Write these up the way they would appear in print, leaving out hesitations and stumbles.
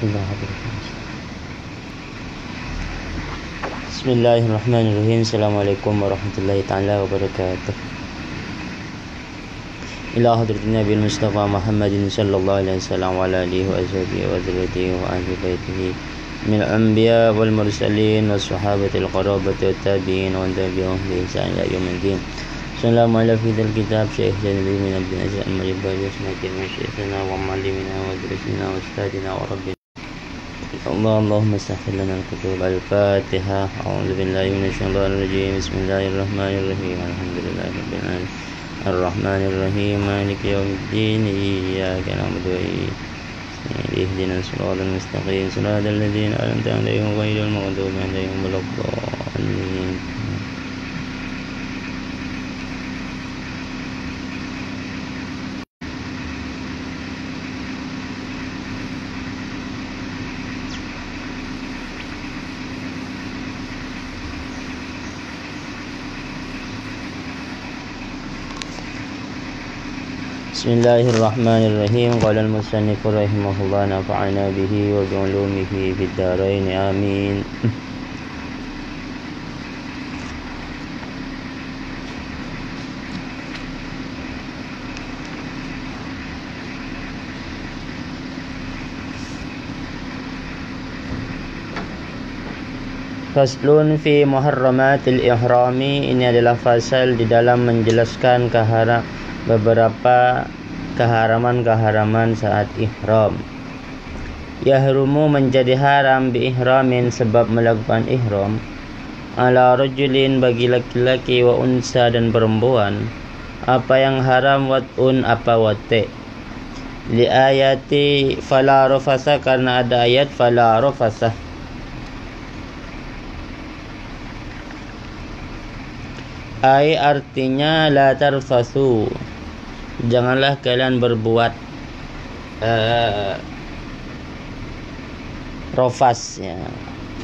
Bismillahirrahmanirrahim. Assalamualaikum warahmatullahi ta'ala wabarakatuh. Ila hadratin Nabi Mustafa Muhammadin sallallahu alaihi wasallam wa ala alihi wa ashabihi wa dzurriyyatihi wa ahli baitihi min al-anbiya wal mursalin was sahabati al-qarabati wat tabi'in wa tabi'uhum bi ihsan ila yaumiddin. Assalamu ala fidal kitab Syekh Januddin bin Abdul Aziz al-Maribadi semakin masyikhina wa malimina wa drasina wa ustadina wa rabbina Allahumma sahhil lana al-kutub al-Fatiha. A'udzu billahi minasyaitonir rajim. Bismillahirrahmanirrahim. Alhamdulillahi rabbil alamin. Ar-Rahmanir Rahim. Maliki yaumiddin. Iyyaka na'budu wa iyyaka ihdinas siratal mustaqim. Siratal ladzina an'amta 'alaihim ghairil maghdubi 'alaihim waladdallin. Bismillahirrahmanirrahim. Qala al-musannif rahimahullah nafa'ana bihi wa bi'ulumihi fid dharain amin. Faslun fi muharramatil ihrami. Ini adalah fasal di dalam menjelaskan beberapa keharaman saat ihram. Yahrumu menjadi haram bi ihramin sebab melakukan ihram ala rajulin bagi laki-laki wa unsa dan perempuan. Apa yang haram wat'un apa wate. Li ayati fala rafasa karena ada ayat fala rafasa. Ai artinya la tarfasu. Janganlah kalian berbuat rofas ya.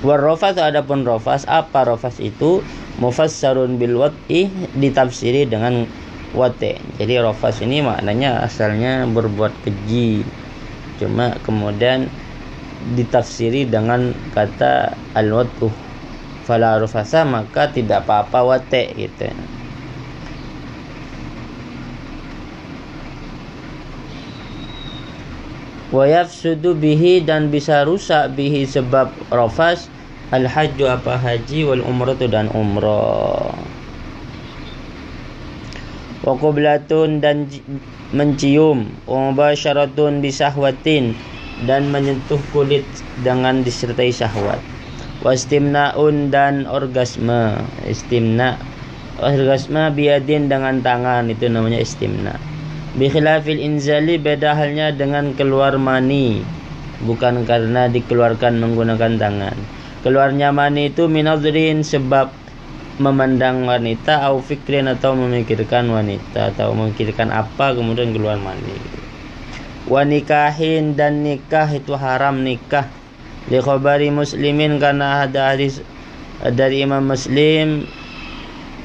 Warrofas adapun rofas, apa rofas itu? Mufassarun bil wat'i, ditafsiri dengan wate. Jadi rofas ini maknanya asalnya berbuat keji. Cuma kemudian ditafsiri dengan kata al-wat'u. Fala rofasa maka tidak apa-apa wate gitu. Wa yafsudu bihi dan bisa rusak bihi sebab rafas al-hajju apa haji wal umratu dan umrah. Wa qublatun dan mencium, wa mubasyaratun bisahwatin dan menyentuh kulit dengan disertai syahwat. Wa istimna'un dan orgasme. Orgasme biadin dengan tangan itu namanya istimna'. Bikhilafil inzali beda halnya dengan keluar mani, bukan karena dikeluarkan menggunakan tangan. Keluarnya mani itu minadrin sebab memandang wanita, au fikrin atau memikirkan wanita atau memikirkan apa kemudian keluar mani. Wa nikahin dan nikah itu haram nikah. Li khabari muslimin karena ada hadis dari Imam Muslim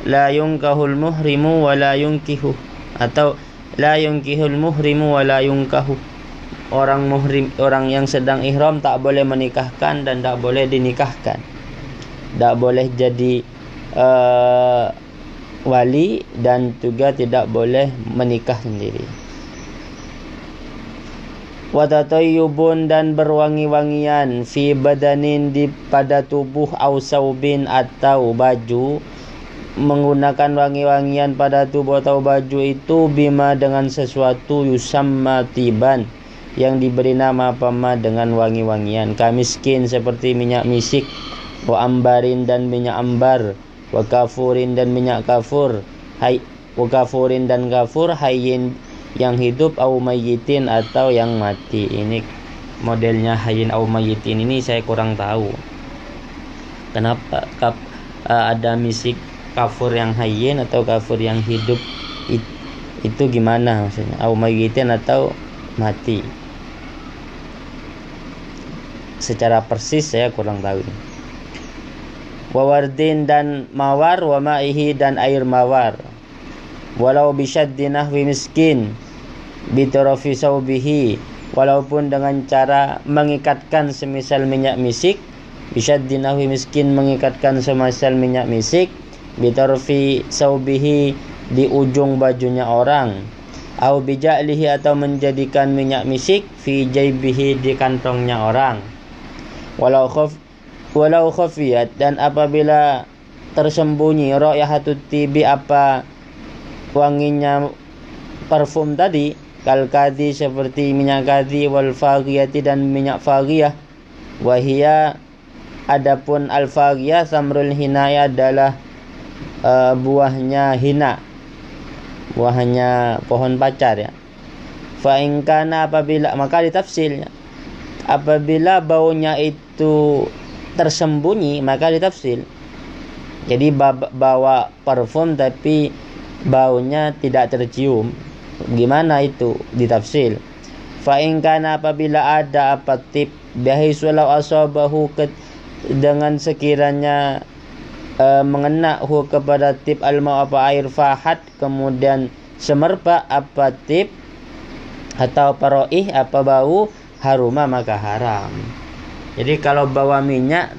la yunkahul muhrimu wa la yunkihu atau la yunkihul muhrimu wa la yunkahu. Orang muhrim, orang yang sedang ihram tak boleh menikahkan dan tak boleh dinikahkan. Tak boleh jadi wali dan juga tidak boleh menikah sendiri. Wa tatayyubun dan berwangi-wangian fi badanin pada tubuh au saubin atau baju. Menggunakan wangi-wangian pada tubuh atau baju itu bima dengan sesuatu yusamma tiban yang diberi nama pama dengan wangi-wangian. Kamiskin seperti minyak misik, wa ambarin dan minyak ambar, wa kafurin dan minyak kafur, wa kafurin dan kafur, hayyin yang hidup, au mayyitin atau yang mati. Ini modelnya hayyin au mayyitin ini saya kurang tahu. Kenapa ada misik kafur yang hayyin atau kafur yang hidup itu gimana maksudnya? Au mayyitin atau mati. Secara persis saya kurang tahu. Wa wardin dan mawar, wa ma'ihi dan air mawar. Walau bisyaddi nahwi miskin bitarafi saubihi walaupun dengan cara mengikatkan semisal minyak misik, bisyaddin nahwi miskin mengikatkan semisal minyak misik, bitarfi saubihi di ujung bajunya orang, au bija'lihi atau menjadikan minyak misik fi jaibihi di kantongnya orang, walau khafiyat dan apabila tersembunyi raihatut tibi apa wanginya parfum tadi, kal kadhi seperti minyak kadhi, wal faghiyati dan minyak faghiyah, wahia adapun al faghiyah samrul hinaya adalah buahnya hina, buahnya pohon pacar ya. Fa in kana apabila, maka ditafsir apabila baunya itu tersembunyi maka ditafsir. Jadi bawa parfum tapi baunya tidak tercium, gimana itu ditafsir. Fa in kana apabila ada apa tip bihaisu law asabahu dengan sekiranya mengena kepada tip alma apa air fahat kemudian semerbak apa tip atau paroih apa bau haruma maka haram. Jadi kalau bawa minyak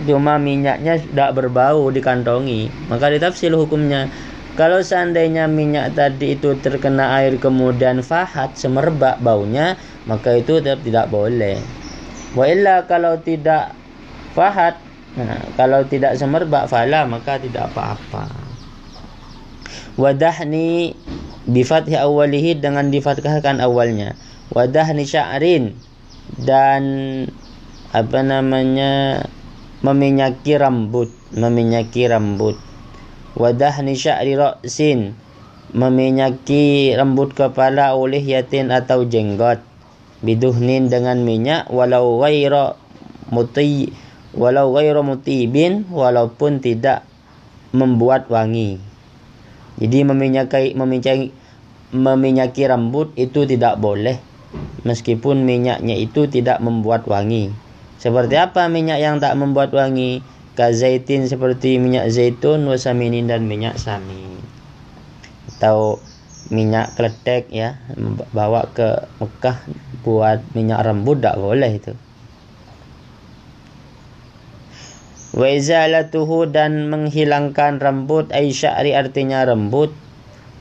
cuma minyaknya tidak berbau dikantongi maka ditafsir hukumnya. Kalau seandainya minyak tadi itu terkena air kemudian fahat semerbak baunya maka itu tetap tidak boleh. Wa illa kalau tidak fahat, kalau tidak semerbak fala maka tidak apa-apa. Wadahni bifathi awalihi dengan difathahkan awalnya. Wadahni sya'rin dan meminyaki rambut. Wadahni sya'ri ra'sin meminyaki rambut kepala oleh yatin atau jenggot, biduhnin dengan minyak, walau ghairu mutibin walaupun tidak membuat wangi. Jadi meminyaki rambut itu tidak boleh meskipun minyaknya itu tidak membuat wangi. Seperti apa minyak yang tak membuat wangi? Kazaitin seperti minyak zaitun, wasaminin dan minyak samin. Atau minyak kletek ya, bawa ke Mekah buat minyak rambut tak boleh itu. Wa izalatuhu dan menghilangkan rambut, ay sya'ri artinya rambut,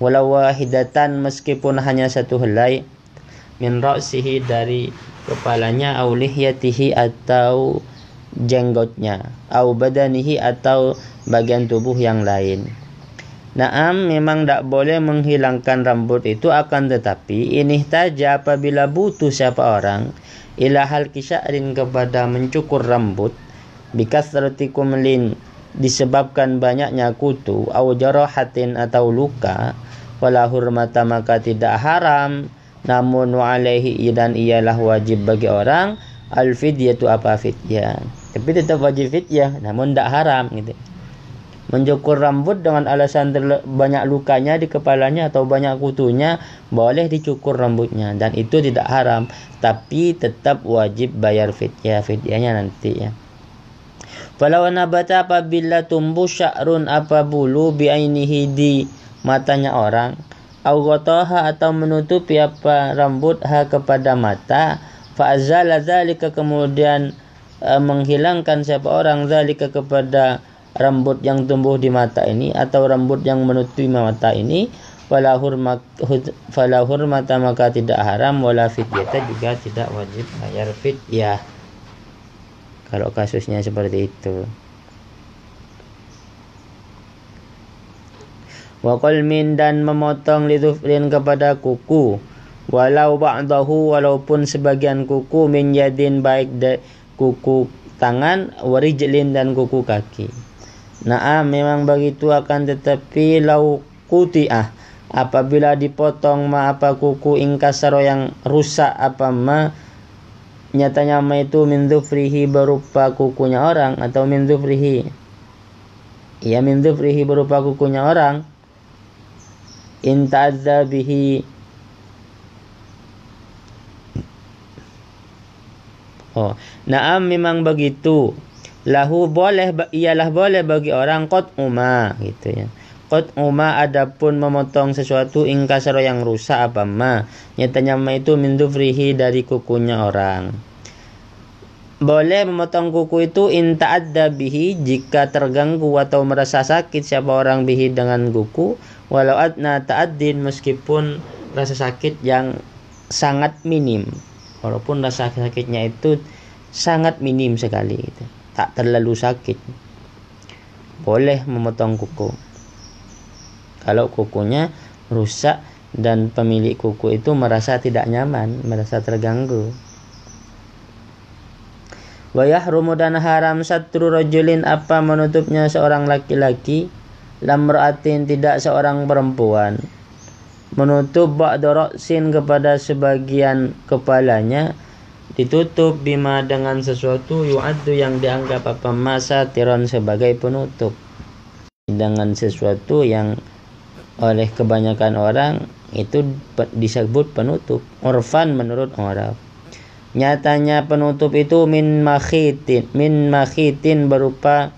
walau wahidatan meskipun hanya satu helai, min ra'sihi dari kepalanya, au lihyatihi atau jenggotnya, au badanihi atau bagian tubuh yang lain. Naam, memang tak boleh menghilangkan rambut itu, akan tetapi ini saja apabila butuh siapa orang ila hal kisya'rin kepada mencukur rambut, bikasrati kumlin disebabkan banyaknya kutu, au jarahatin atau luka, wala hurmata maka tidak haram, namun wa alaihi dan ialah wajib bagi orang al fidyatu apa fidyah, tapi tetap wajib fidyah namun tidak haram gitu. Mencukur rambut dengan alasan banyak lukanya di kepalanya atau banyak kutunya, boleh dicukur rambutnya dan itu tidak haram, tapi tetap wajib bayar fidyah, fidyahnya nanti ya. Falau nabata apabila tumbuh sya'run apa bulu bi'ainihi di matanya orang, au ghataha atau menutupi apa rambut ha kepada mata, fa azala dzalika kemudian menghilangkan siapa orang dzalika kepada rambut yang tumbuh di mata ini atau rambut yang menutupi mata ini, fala hurmata maka tidak haram, wala fidyata juga tidak wajib bayar fidyah kalau kasusnya seperti itu. Wa qalmin dan memotong lidhufrin kepada kuku, walau ba'dahu walaupun sebagian kuku, min yadin baik kuku tangan, warijlin dan kuku kaki. Naam, memang begitu, akan tetapi lau quti'ah apabila dipotong ma apa kuku ingkasaro yang rusak apa ma nyatanya ma itu min dhufrihi berupa kukunya orang, atau min dhufrihi ya min dhufrihi berupa kukunya orang, in ta'adza bihi naam, memang begitu, lahu boleh ialah boleh bagi orang qat'uma gitu ya, Qat'u ma adapun memotong sesuatu ingkasaro yang rusak apa ma. Nyatanya ma itu min dhufrihi dari kukunya orang. Boleh memotong kuku itu in ta'adda bihi jika terganggu atau merasa sakit siapa orang bihi dengan kuku, walau adna ta'addin meskipun rasa sakit yang sangat minim. Walaupun rasa sakitnya itu sangat minim sekali gitu. Tak terlalu sakit. Boleh memotong kuku. Kalau kukunya rusak dan pemilik kuku itu merasa tidak nyaman, merasa terganggu. Wa yahrumu dan haram satru rajulin apa menutupnya seorang laki-laki, lamra'atin tidak seorang perempuan. Menutup ba'da ra'sin kepada sebagian kepalanya, ditutup bima dengan sesuatu yu'addu yang dianggap apa masa tiron sebagai penutup. Dengan sesuatu yang oleh kebanyakan orang itu disebut penutup. Urfan menurut orang. Nyatanya penutup itu min makhitin berupa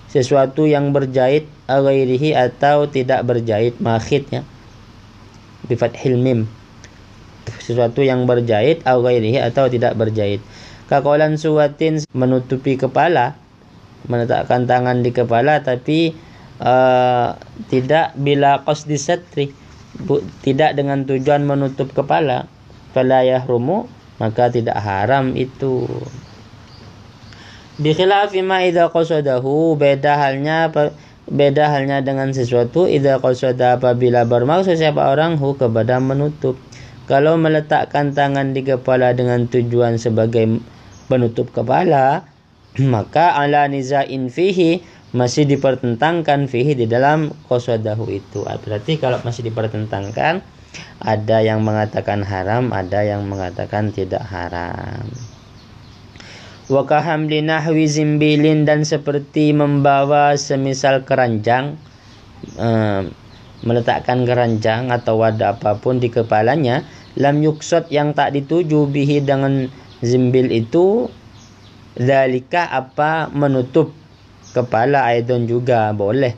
sesuatu yang berjahit ghairihi atau tidak berjahit. Makhit ya bi fathil mim, sesuatu yang berjahit ghairihi atau tidak berjahit. Kakolan suwatin menutupi kepala, meletakkan tangan di kepala tapi tidak bila qasdi satri, tidak dengan tujuan menutup kepala. Fala yahrumu, maka tidak haram itu. Bi khilafi ma idza qasadahu, beda halnya dengan sesuatu idza qasada apabila bermaksud siapa orang kepada menutup. Kalau meletakkan tangan di kepala dengan tujuan sebagai penutup kepala, maka ala nizain fihi, masih dipertentangkan fihi di dalam qasadahu itu. Berarti kalau masih dipertentangkan, ada yang mengatakan haram, ada yang mengatakan tidak haram. Wa kahamli nahwi zimbilin, dan seperti membawa semisal keranjang, meletakkan keranjang atau wadah apapun di kepalanya, lam yuksot yang tak dituju bihi dengan zimbil itu, zalika apa menutup kepala aidon juga boleh.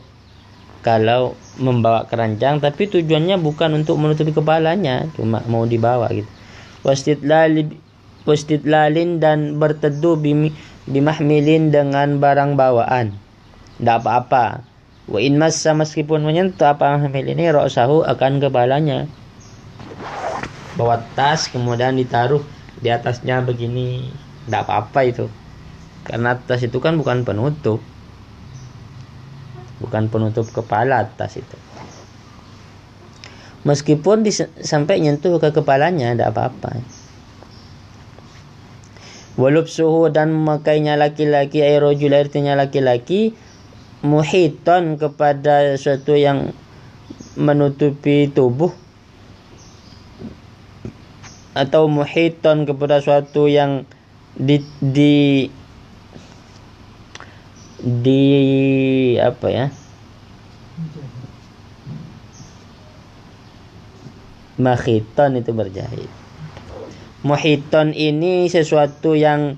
Kalau membawa keranjang tapi tujuannya bukan untuk menutupi kepalanya, cuma mau dibawa gitu. Wastidlalin dan berteduh bimahmilin dengan barang bawaan, tidak apa-apa. Wa in massa, meskipun menyentuh apa mahmil ini ra'sahu akan kepalanya. Bawa tas kemudian ditaruh di atasnya begini, tidak apa-apa itu. Karena tas itu kan bukan penutup kepala tas itu. Meskipun sampai nyentuh ke kepalanya, tidak apa-apa. Walubsuhu, dan memakainya laki-laki, airojul artinya laki-laki, muhiton kepada sesuatu yang menutupi tubuh, atau muhiton kepada sesuatu yang di apa ya, makhiton itu berjahit. Muhiton ini sesuatu yang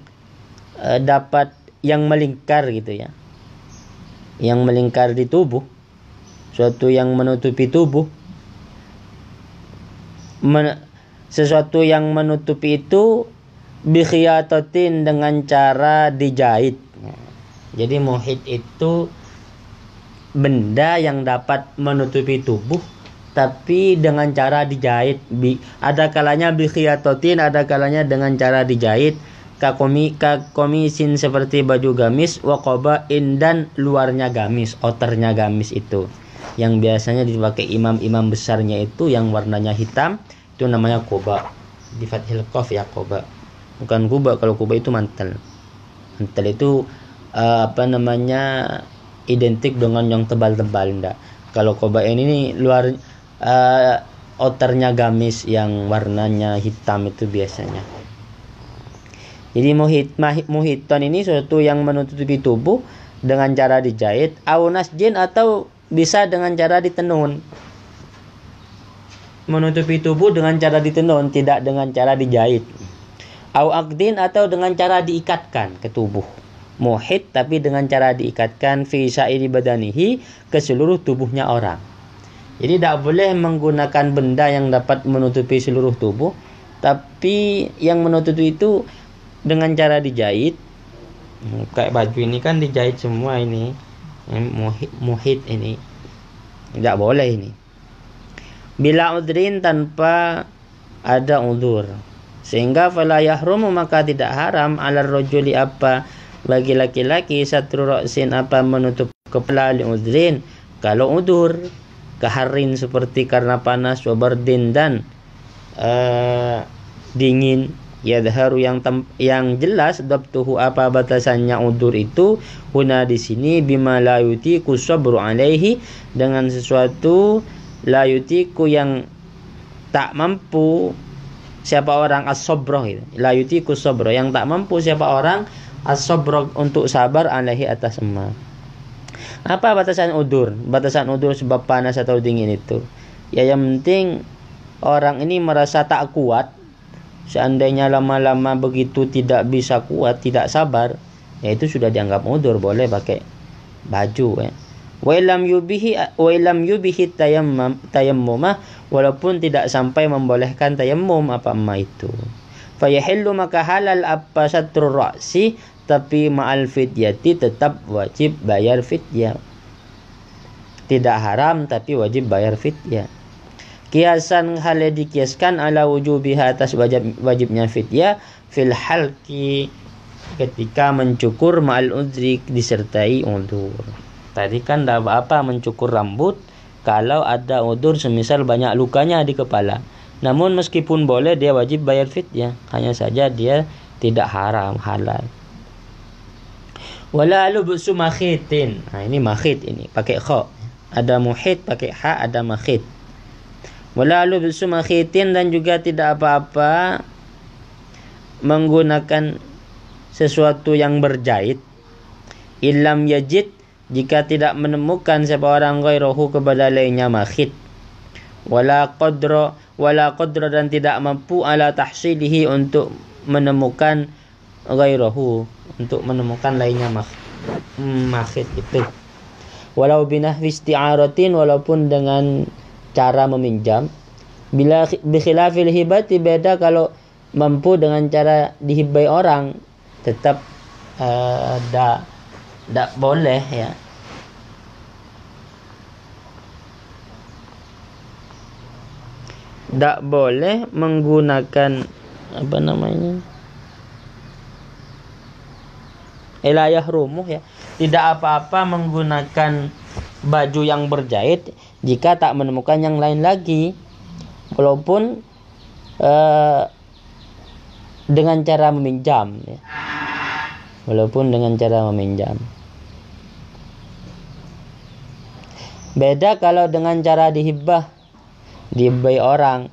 dapat yang melingkar gitu ya, yang melingkar di tubuh, sesuatu yang menutupi tubuh. Sesuatu yang menutupi itu bikhiyatatin, dengan cara dijahit. Jadi muhit itu benda yang dapat menutupi tubuh tapi dengan cara dijahit. Ada kalanya bikhiyatatin, ada kalanya dengan cara dijahit. Kakomisin seperti baju gamis, wa qabain, dan luarnya gamis, outernya gamis itu yang biasanya dipakai imam-imam besarnya itu yang warnanya hitam, itu namanya koba. Di fathil qaf ya, koba. Bukan kuba. Kalau kuba itu mantel. Mantel itu identik dengan yang tebal-tebal, enggak. Kalau koba ini luar outernya gamis yang warnanya hitam itu biasanya. Jadi muhiton ini sesuatu yang menutupi tubuh dengan cara dijahit, au nasjin, atau bisa dengan cara ditenun. Menutupi tubuh dengan cara ditenun, tidak dengan cara dijahit. Au akdin, atau dengan cara diikatkan ke tubuh. muhit tapi dengan cara diikatkan fi sa'iri badanihi ke seluruh tubuhnya orang. Jadi tidak boleh menggunakan benda yang dapat menutupi seluruh tubuh, tapi yang menutupi itu dengan cara dijahit. Kayak baju ini kan dijahit semua ini, muhit ini. Tidak boleh ini. Bila udrin, tanpa ada udur. Sehingga fala yahrumu, maka tidak haram ala rajuli apa bagi laki-laki satru ra'sin apa menutup kepala li udrin kalau udur kaharin seperti karena panas, wabardin dan dingin, yadharu yang jelas dabtuhu apa batasannya udur itu huna di sini bima la yutiku sabru alaihi dengan sesuatu la yutiku yang tak mampu siapa orang as-sabra gitu. La yutiku sabra yang tak mampu siapa orang as-sabra untuk sabar alaihi atas emak. Apa batasan udur? Batasan udur sebab panas atau dingin itu. Ya yang penting orang ini merasa tak kuat. Seandainya lama-lama begitu tidak bisa kuat, tidak sabar, ya itu sudah dianggap udur, boleh pakai baju ya. Wa ilam yubihi tayammumah, walaupun tidak sampai membolehkan tayammum apa emak itu. Fa yahillu, maka halal apa satrul ra'si, tapi ma'al fidyati tetap wajib bayar fidyah. Tidak haram tapi wajib bayar fidyah. Kiasan hal dikiaskan ala wujubiha atas wajibnya fidyah fil halqi ketika mencukur ma'al udri disertai udur. Tadi kan tidak apa-apa mencukur rambut kalau ada udur semisal banyak lukanya di kepala. Namun meskipun boleh dia wajib bayar fidyah, hanya saja dia tidak haram, halal. Wala lubsu makhitin. Nah, ini makhit ini pakai kha. Ada muhit pakai ha, ada makhit. Wala lubsu makhitin, dan juga tidak apa-apa menggunakan sesuatu yang berjahit. Illam yajid, jika tidak menemukan siapa orang ghairahu kepada lainnya makhit. Wala qadra dan tidak mampu ala tahsilihi untuk menemukan ghairahu, untuk menemukan lainnya makhit itu. Walau binahwi isti'aratin, walaupun dengan cara meminjam. Bila bikhilafil hibati, beda kalau mampu dengan cara dihibai orang, tetap tidak boleh ya. Tidak boleh menggunakan apa namanya, ilayah rumuh ya. Tidak apa-apa menggunakan baju yang berjahit jika tak menemukan yang lain lagi, walaupun dengan cara meminjam ya. Walaupun dengan cara meminjam. Beda kalau dengan cara dihibai orang.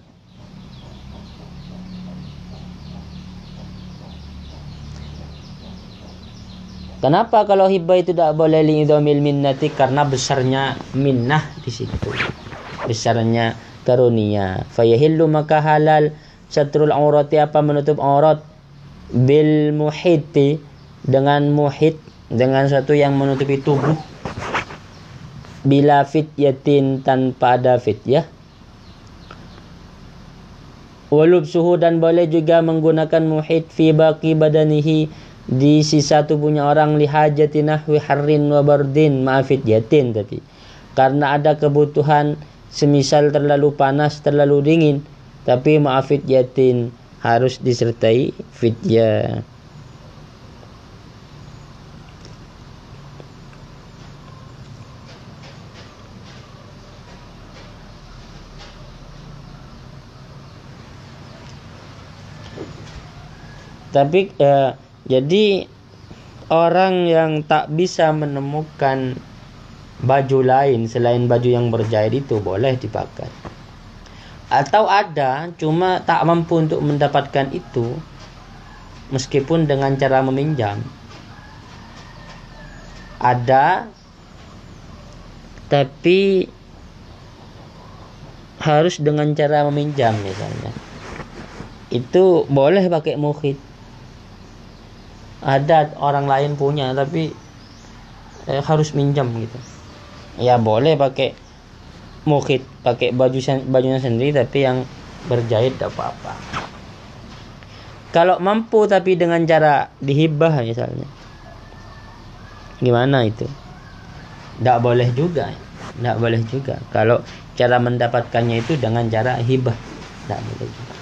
Kenapa kalau hibah itu tidak boleh li'idhamil minnati? Karena besarnya minnah di situ. Besarnya karunia. Fayahillu, maka halal satrul aurati apa menutup aurat bil muhiti dengan muhit, dengan satu yang menutupi tubuh. Bila fityatin, tanpa ada fityah. Walubsuhu, dan boleh juga menggunakan muhit fi baqi badanihi di sisa tubuhnya orang lihajati nahwi harrin wa bardin ma'afidyatin, tapi karena ada kebutuhan semisal terlalu panas, terlalu dingin, tapi ma'afidyatin harus disertai fidyah. Tapi jadi orang yang tak bisa menemukan baju lain selain baju yang berjahit itu boleh dipakai. Atau ada cuma tak mampu untuk mendapatkan itu meskipun dengan cara meminjam. Ada tapi harus dengan cara meminjam misalnya. Itu boleh pakai muhit. ada orang lain punya tapi harus minjam gitu. Ya boleh pakai mukhit, pakai bajunya sendiri tapi yang berjahit tidak apa-apa. Kalau mampu tapi dengan cara dihibah misalnya, gimana itu? Tidak boleh juga. Tidak boleh juga. Kalau cara mendapatkannya itu dengan cara hibah, tidak boleh juga.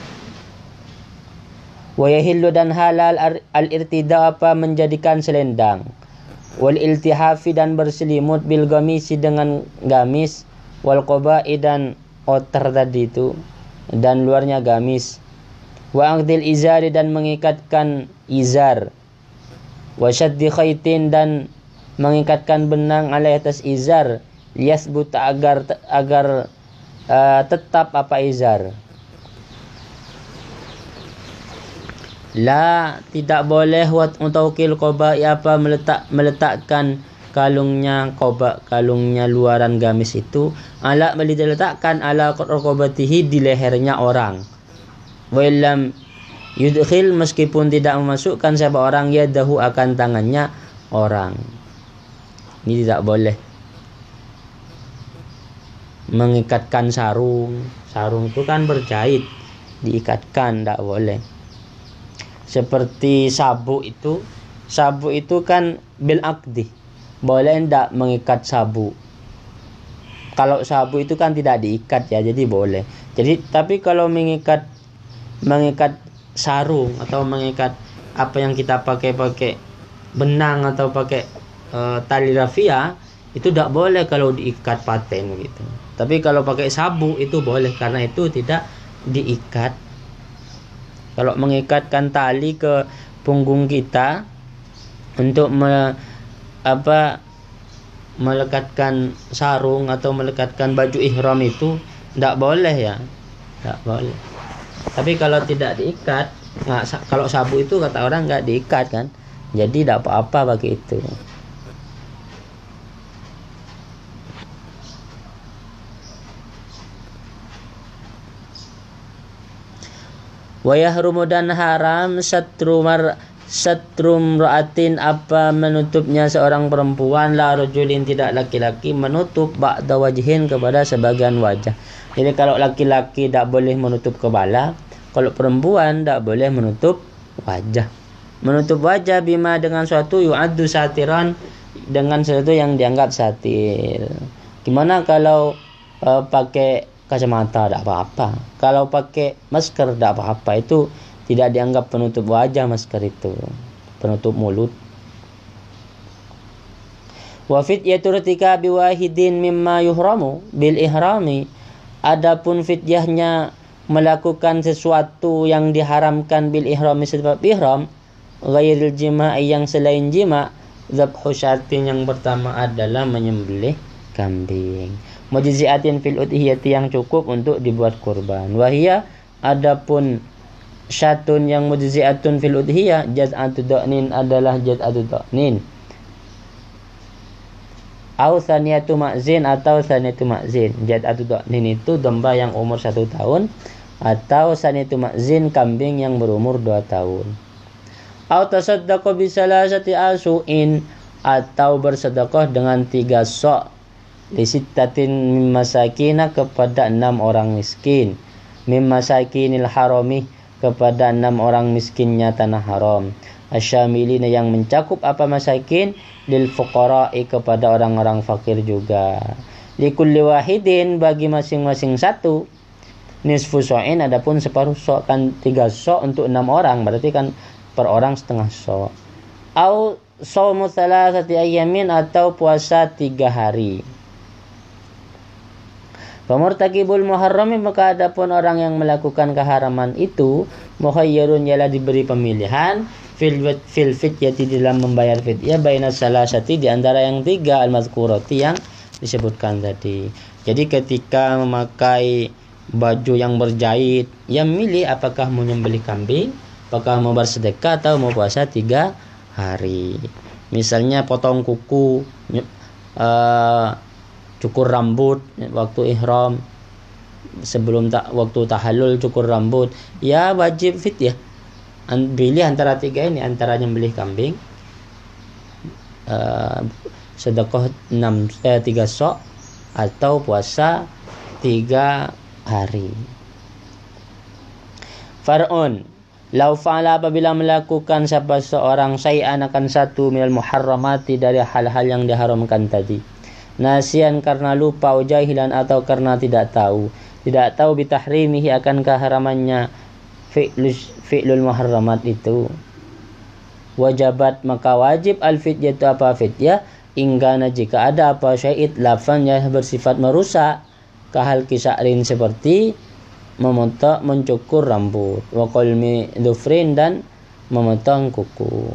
Wa yahillu dan halal al-irtida apa menjadikan selendang. Wal iltihafi dan berselimut bil gamisi dengan gamis. Wal qaba'i dan outer tadi itu dan luarnya gamis. Wa aqdil izari dan mengikatkan izar. Wa syaddi khaitin dan mengikatkan benang alai atas izar. Liyasbuta agar tetap apa izar. La tidak boleh utaukil qaba'i apa meletakkan kalungnya luaran gamis itu ala diletakkan ala raqabatihi di lehernya orang. Wa illam yudkhil meskipun tidak memasukkan siapa orang yadahu akan tangannya orang. Ini tidak boleh. Mengikatkan sarung itu kan berjahit, diikatkan tidak boleh. Seperti sabuk itu kan bil aqdi, boleh tidak mengikat sabuk. Kalau sabuk itu kan tidak diikat ya, jadi boleh. Jadi tapi kalau mengikat sarung atau mengikat apa yang kita pakai benang atau pakai tali rafia itu tidak boleh kalau diikat paten gitu. Tapi kalau pakai sabuk itu boleh karena itu tidak diikat. Kalau mengikatkan tali ke punggung kita untuk melekatkan sarung atau melekatkan baju ihram itu tidak boleh ya, tidak boleh. Tapi kalau tidak diikat, kalau sabuk itu kata orang nggak diikat kan, jadi tidak apa-apa pakai itu. Wa yahrumu dan haram satrum ra'atin apa menutupnya seorang perempuan la rajulin tidak laki-laki menutup ba'da wajhin kepada sebagian wajah. Jadi kalau laki-laki tidak boleh menutup kepala, kalau perempuan tidak boleh menutup wajah. Menutup wajah bima dengan suatu yu'addu satiran, dengan sesuatu yang dianggap satir. Gimana kalau pakai kacamata tidak apa-apa. Kalau pakai masker tidak apa-apa. Itu tidak dianggap penutup wajah masker itu. Penutup mulut. Wa fidyatu irtikabi wahidin mimma yuhramu bil ihrami. Adapun fidyahnya melakukan sesuatu yang diharamkan bil ihrami sebab ihram, ghairil jima'i yang selain jima, dzabhu syatin yang pertama adalah menyembelih kambing. Mujziatin fil udhiyati yang cukup untuk dibuat kurban. Wahia adapun syatun yang mujziatun fil udhiyah jaz'atu dha'nin adalah jaz'atu dha'nin. Au saniyatu ma'zin atau saniyatu ma'zin. Jaz'atu dha'nin itu domba yang umur 1 tahun atau saniyatu ma'zin kambing yang berumur 2 tahun. Au tasaddaqa bi salasati asu'in atau bersedekah dengan 3 sok lisittatin mimmasakina kepada 6 orang miskin, mimmasakinil harami kepada 6 orang miskinnya tanah haram, asyamilina yang mencakup apa masakin, lil fuqara'i kepada orang-orang fakir juga, likulli wahidin bagi masing-masing satu, nisfu so'in adapun separuh sok, kan 3 sok untuk 6 orang berarti kan per orang setengah sok. Au shaumu thalathati ayyamin atau puasa 3 hari. Pemurtakibul muharrami maka adapun orang yang melakukan keharaman itu mukhayyarun ialah diberi pemilihan fil fidyati dalam membayar fidyah baina salasati di antara yang 3 al-mazkurati yang disebutkan tadi. Jadi ketika memakai baju yang berjahit, yang milih apakah mau nyembelih kambing, apakah mau bersedekah atau mau puasa 3 hari. Misalnya potong kuku, cukur rambut waktu ihram, sebelum waktu tahallul cukur rambut, ya wajib fidyah. Pilih antara 3 ini, antara nyembelih kambing, sedekah 3 sok, atau puasa 3 hari. Far'un, lau fa'ala apabila melakukan siapa seorang syai'an akan satu minal muharramati dari hal-hal yang diharamkan tadi, nasian karena lupa, jahilan atau karena tidak tahu bitahrimihi akan keharamannya fi'lul muharramat itu, wajabat maka wajib al-fidyah itu apa fidyah, ingkana jika ada apa syait lafan yang bersifat merusak, kahal kisa'rin seperti memotong mencukur rambut, wa qalmi dhufrin dan memotong kuku,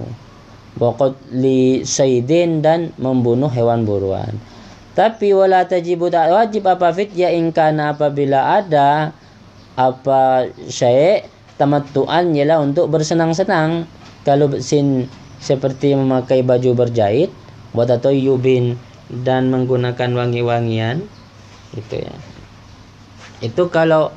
wa qatli saydin dan membunuh hewan buruan. Tapi wala tajibu tak wajib apa fidyah ingkana apabila ada apa syai' tamattu'an ialah untuk bersenang-senang, kalau seperti memakai baju berjahit, wa tatayyubin dan menggunakan wangi-wangian itu ya. Itu kalau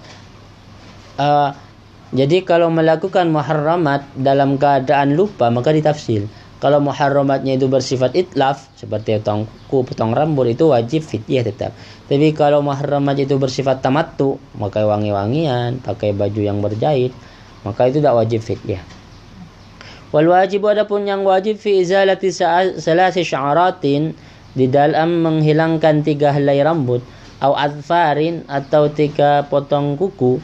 jadi kalau melakukan muharramat dalam keadaan lupa maka ditafsil. Kalau muharramatnya itu bersifat itlaf seperti potong kuku, potong rambut, itu wajib fidyah tetap. Tapi kalau muharramat itu bersifat tamattu, pakai wangi-wangian, pakai baju yang berjahit, maka itu tidak wajib fidyah. Wal wajib, adapun yang wajib fi izalati salasi sya'aratin, di dalam menghilangkan 3 helai rambut, au adfarin atau 3 potong kuku,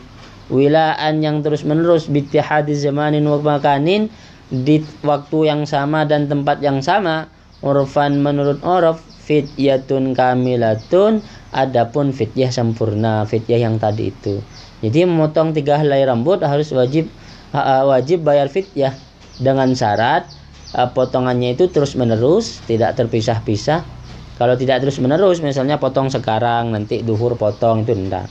wilaan yang terus menerus bittihadi zamanin wa makanin, di waktu yang sama dan tempat yang sama, urfan menurut uruf, fidyatun kamilatun, adapun fidyah sempurna, fidyah yang tadi itu. Jadi memotong 3 helai rambut harus wajib bayar fidyah dengan syarat potongannya itu terus menerus, tidak terpisah-pisah. Kalau tidak terus menerus, misalnya potong sekarang nanti duhur potong, itu tidak,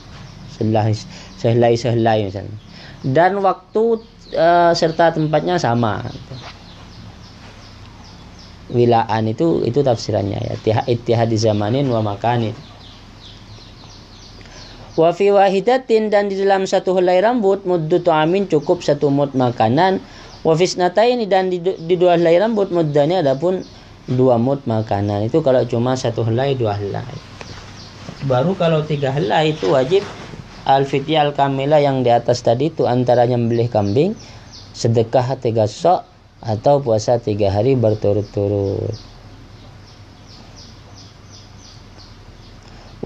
sehelai misalnya, dan waktu serta tempatnya sama. Wilaan itu tafsirannya ya, ittihadi zamanin wa makanin. Wa fi wahidatin, dan di dalam 1 helai rambut, muddu ta'amin cukup 1 mud makanan. Wa fi snataini, dan di 2 helai rambut muddanya adapun 2 mud makanan. Itu kalau cuma 1 helai 2 helai. Baru kalau 3 helai itu wajib al-fidyah al-kamilah yang di atas tadi itu, antara nyembelih kambing, sedekah 3 sok, atau puasa 3 hari berturut-turut.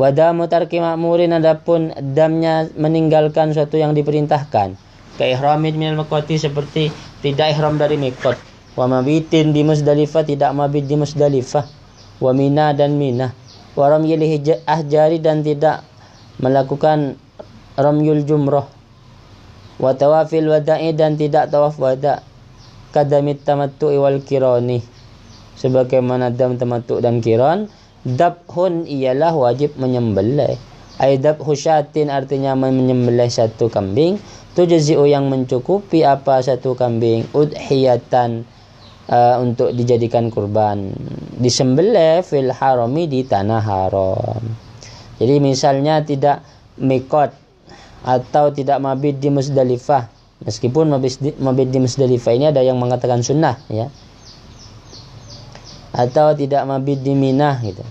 Wadamu tarki ma'murin, adapun damnya meninggalkan suatu yang diperintahkan, ka ihramin minal miqati, seperti tidak ihram dari miqat, wa mabitin di Muzdalifah, tidak mabit di Muzdalifah, wa Mina dan Mina, wa ramyil ahjari, dan tidak melakukan ramyul jumrah, wa tawafil wada'i, dan tidak tawaf wada', kadamit tamattu'i wal kirani, sebagaimana dam tamattu' dan kiran. Dabhun ialah wajib menyembelih, ay dabhu syatin artinya menyembelih 1 kambing, tujzi'u yang mencukupi apa 1 kambing, udhiyatan untuk dijadikan kurban, disembelih fil harami di tanah haram. Jadi misalnya tidak miqat atau tidak mabit di Muzdalifah, meskipun mabit di Muzdalifah ini ada yang mengatakan sunnah ya, atau tidak mabit di Mina gitu,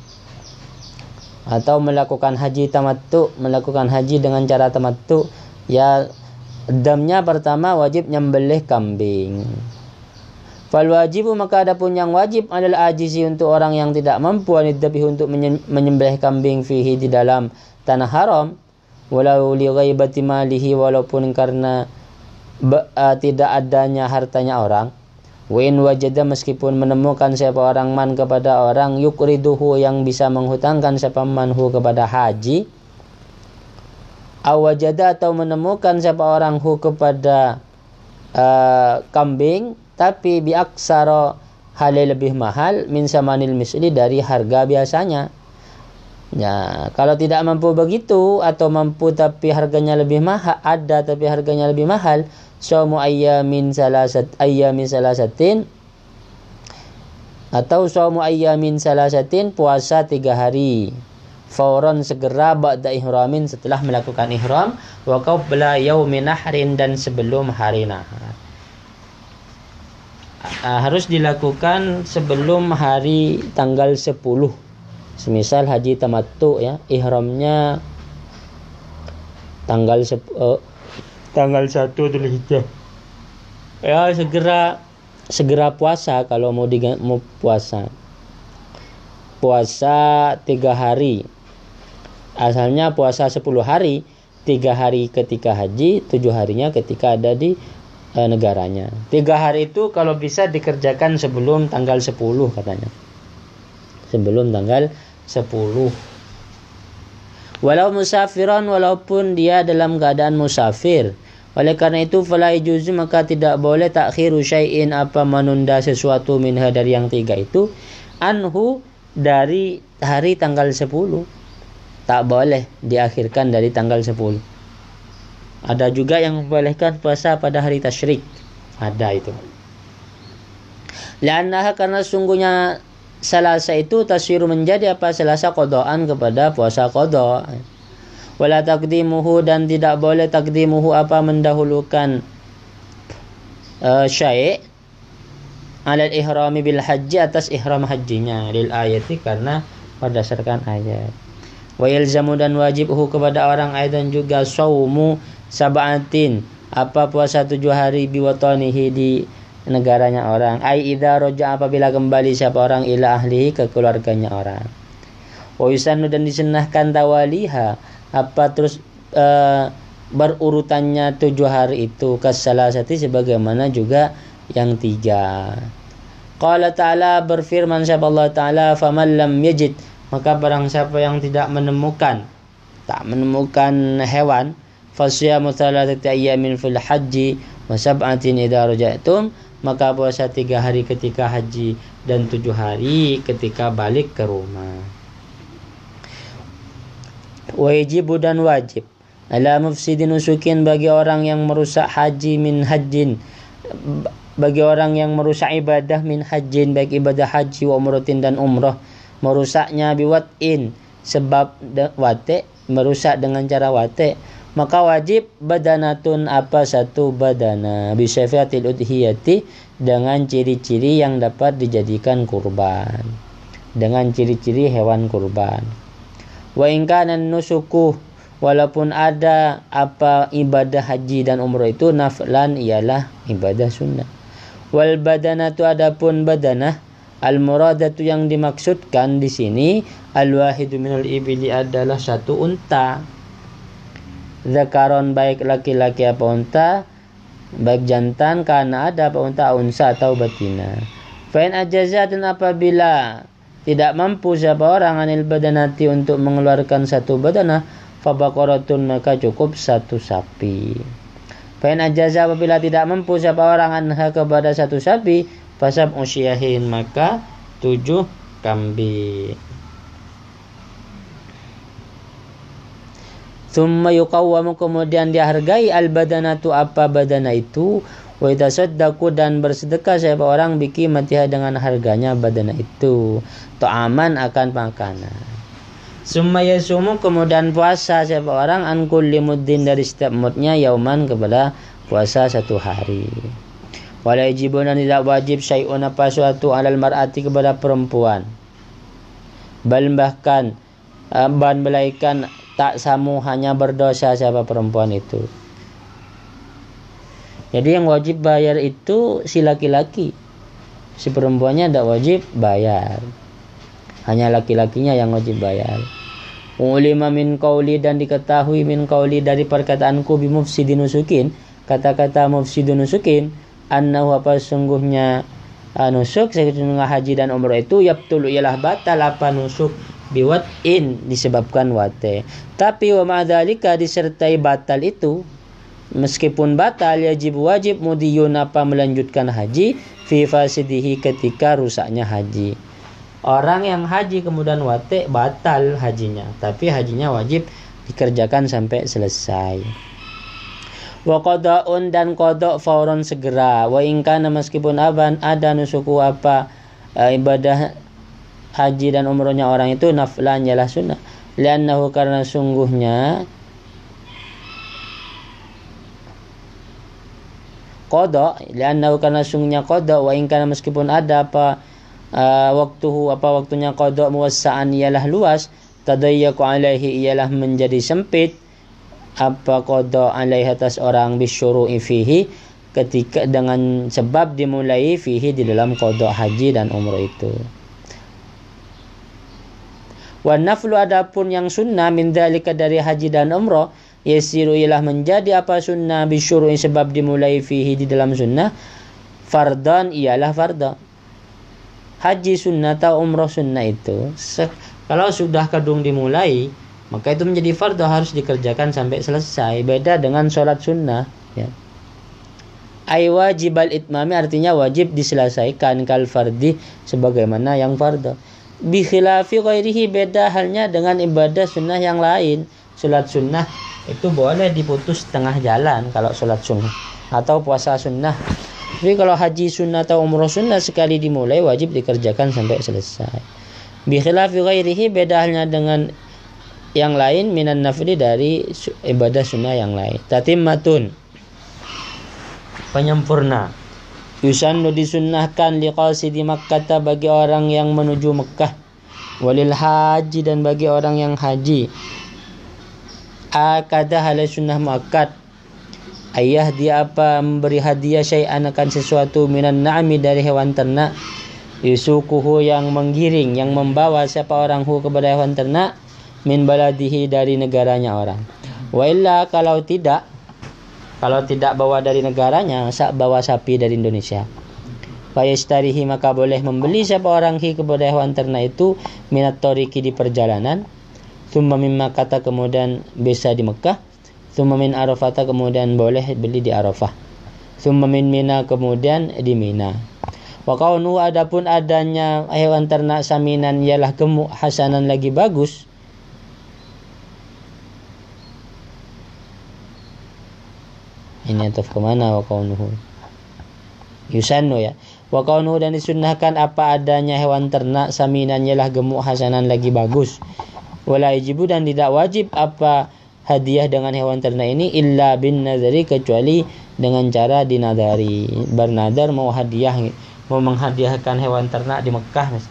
atau melakukan haji tamattu, melakukan haji dengan cara tamattu ya, damnya pertama wajib nyembelih kambing. Fal wajibu, maka adapun yang wajib adalah ajizi, untuk orang yang tidak mampu, anidzabi, untuk menyembelih kambing fihi di dalam tanah haram, walau li ghaibati malihi, walaupun karena tidak adanya hartanya orang, wa in wajada, meskipun menemukan siapa orang man kepada orang, yukriduhu yang bisa menghutangkan siapa manhu kepada haji, awajada atau menemukan siapa orang hu kepada kambing, tapi biaksara halai lebih mahal, min samanil misli, dari harga biasanya. Ya, kalau tidak mampu begitu, atau mampu tapi harganya lebih mahal, ada tapi harganya lebih mahal, saumu ayyamin salasatin, atau saumu ayyamin salasatin, puasa 3 hari, fauran segera, ba'da ihramin, setelah melakukan ihram, wa qabla yaumi nahrin, dan sebelum hari nahar. harus dilakukan sebelum hari tanggal 10. Semisal haji tamattu ya, ihramnya tanggal 1 Dzulhijjah. Ya segera puasa kalau mau puasa. Puasa 3 hari. Asalnya puasa 10 hari, 3 hari ketika haji, 7 harinya ketika ada di negaranya. 3 hari itu kalau bisa dikerjakan sebelum tanggal 10 katanya. Sebelum tanggal 10. Walau musafiran, walaupun dia dalam keadaan musafir. Oleh karena itu fala yajuzu, maka tidak boleh takhiru syai'in, apa menunda sesuatu minha dari yang 3 itu, anhu dari hari tanggal 10. Tak boleh diakhirkan dari tanggal 10. Ada juga yang membolehkan puasa pada hari tasyrik. Ada itu. Li'annaha, karena sungguhnya Selasa itu tasyiru menjadi apa? Selasa qadaan kepada puasa qada. Wala taqdimuhu, dan tidak boleh taqdimuhu, apa mendahulukan syai' alal ihrami bil haji, atas ihram hajinya, lil ayati, karena berdasarkan ayat. Wa yalzamu, dan wajibhu kepada orang aidan juga saumu sab'atin, apa puasa 7 hari biwatanihi, di negaranya orang. Ai idza raja, apabila kembali siapa orang ila ahlihi, ke keluarganya orang. Wa yusannu, dan disunahkan tawaliha, apa terus berurutannya 7 hari itu, kasalasati, sebagaimana juga yang 3. Qala ta'ala, berfirman siapa Allah Ta'ala, faman lam yajid, maka barang siapa yang tidak menemukan hewan, fasyamu thalathati ayyamin fil haji wa sab'atin idza raja'tum, maka puasa 3 hari ketika haji dan 7 hari ketika balik ke rumah. Wajibu, dan wajib ala mufsidin nusukin, bagi orang yang merusak haji min hajjin, bagi orang yang merusak ibadah min hajjin, baik ibadah haji wa umratin dan umrah, merusaknya biwat'in, sebab wate, merusak dengan cara wate, maka wajib badanatun, apa satu badana, bisyafiatil udhiyati, dengan ciri-ciri yang dapat dijadikan kurban, dengan ciri-ciri hewan kurban. Wa in kana nusuku, walaupun ada apa ibadah haji dan umrah itu naflan, ialah ibadah sunnah. Wal badanatu, adapun badanah, al muradatu, yang dimaksudkan di sini, al wahidu minal ibili, adalah satu unta. Zakaron, baik laki-laki apa unta, baik jantan, karena ada apa unta, unsa atau batina. Fa'in ajaza, dan apabila tidak mampu siapa orang anil badanati, untuk mengeluarkan satu badanah, fabaqaratun, maka cukup satu sapi. Fa'in ajaza, apabila tidak mampu siapa orang anha, kepada satu sapi, fasab usyahin, maka 7 kambing. Thumma yuqawwamu, kemudian dihargai al badanatu, apa badana itu, wa yatasaddaqu, dan bersedekah siapa orang biqimatiha, dengan harganya badana itu, ta'aman, akan makanan. Summa yasumu, kemudian puasa siapa orang an kulli muddin, dari setiap mudnya, yauman, kepada puasa 1 hari. Wala yajibun, tidak wajib syai'un, apa suatu, alal mar'ati, kepada perempuan, bal bahkan ban belaikan, tak samu, hanya berdosa siapa perempuan itu. Jadi yang wajib bayar itu si laki-laki, si perempuannya tidak wajib bayar, hanya laki-lakinya yang wajib bayar. Ulima min qauli, dan diketahui min qauli, dari perkataanku, bimufsidin nusukin, kata-kata mufsidun nusukin, annahu, apa sungguhnya nusuk, sesungguhnya haji dan umrah itu, yabtulu, ialah batal apa nusuk, biwat'in, disebabkan wate. Tapi wa ma'adzalika, disertai batal itu, meskipun batal, wajib mudiyun, apa melanjutkan haji, fi fasidihi, ketika rusaknya haji. Orang yang haji kemudian wate, batal hajinya, tapi hajinya wajib dikerjakan sampai selesai. Wa qada'un, dan qada' fauron, segera. Wa in kana, meskipun ada nusuku, apa ibadah haji dan umrohnya orang itu naflan, ialah sunnah. Liannahu, karena sungguhnya qada, li'annahu karena sungguhnya qada, wa in kana meskipun ada waktunya qada muwassa'an ialah luas, tadayyaqu alaihi ialah menjadi sempit qada alaihi atas orang bisyuru'i fihi, ketika dengan sebab dimulai fihi di dalam qada haji dan umrah itu. Wa naflu adapun yang sunnah min dzalika dari haji dan umrah, yasiru ialah menjadi sunnah bisyuru'i sebab dimulai fihi di dalam sunnah, fardan ialah farda. Haji sunnah atau umrah sunnah itu kalau sudah kadung dimulai maka itu menjadi fardu, harus dikerjakan sampai selesai. Beda dengan sholat sunnah, ya. Ay wajibal itmami artinya wajib diselesaikan, kal fardi sebagaimana yang fardu. Bi khilafi ghairihi, beda halnya dengan ibadah sunnah yang lain. Sholat sunnah itu boleh diputus tengah jalan kalau sholat sunnah atau puasa sunnah. Tapi kalau haji sunnah atau umrah sunnah sekali dimulai wajib dikerjakan sampai selesai. Bi khilafi ghairihi, beda halnya dengan yang lain minan nafli dari ibadah sunnah yang lain. Tatimmatun, penyempurna. Yusannu disunnahkan liqasidi Makkah bagi orang yang menuju Mekah, walil haji dan bagi orang yang haji. Akada hal sunnah muakkad, ayah dia memberi hadiah syai'an akan sesuatu minan na'mi dari hewan ternak, yusukuhu yang menggiring, yang membawa siapa orang kepada hewan ternak, min baladihi dari negaranya orang. Wa illa kalau tidak bawa dari negaranya, bawa sapi dari Indonesia, fayastarihi maka boleh membeli siapa orang kepada hewan ternak itu minat toriki di perjalanan, thumma min Makkah kemudian bisa di Mekah, thumma min Arafah kemudian boleh beli di Arafah, thumma min Mina kemudian di Mina. Wa kaunu adapun adanya hewan ternak saminan ialah gemuk, hasanan lagi bagus. Ini ataf kemana? Wa kaunuhu yusannu, ya. Wa kaunuhu dan disunnahkan apa adanya hewan ternak saminan ialah gemuk, hasanan lagi bagus. Wala yajibu dan tidak wajib hadiah dengan hewan ternak ini illa bin nadari, kecuali dengan cara dinadari. Bernadar mau menghadiahkan hewan ternak di Mekah,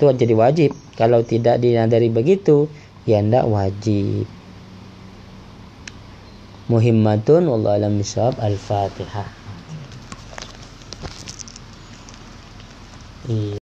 itu jadi wajib. Kalau tidak dinadari begitu ya tidak wajib. Muhimmatun wallahu a'lam bishawab. Al-Fatihah.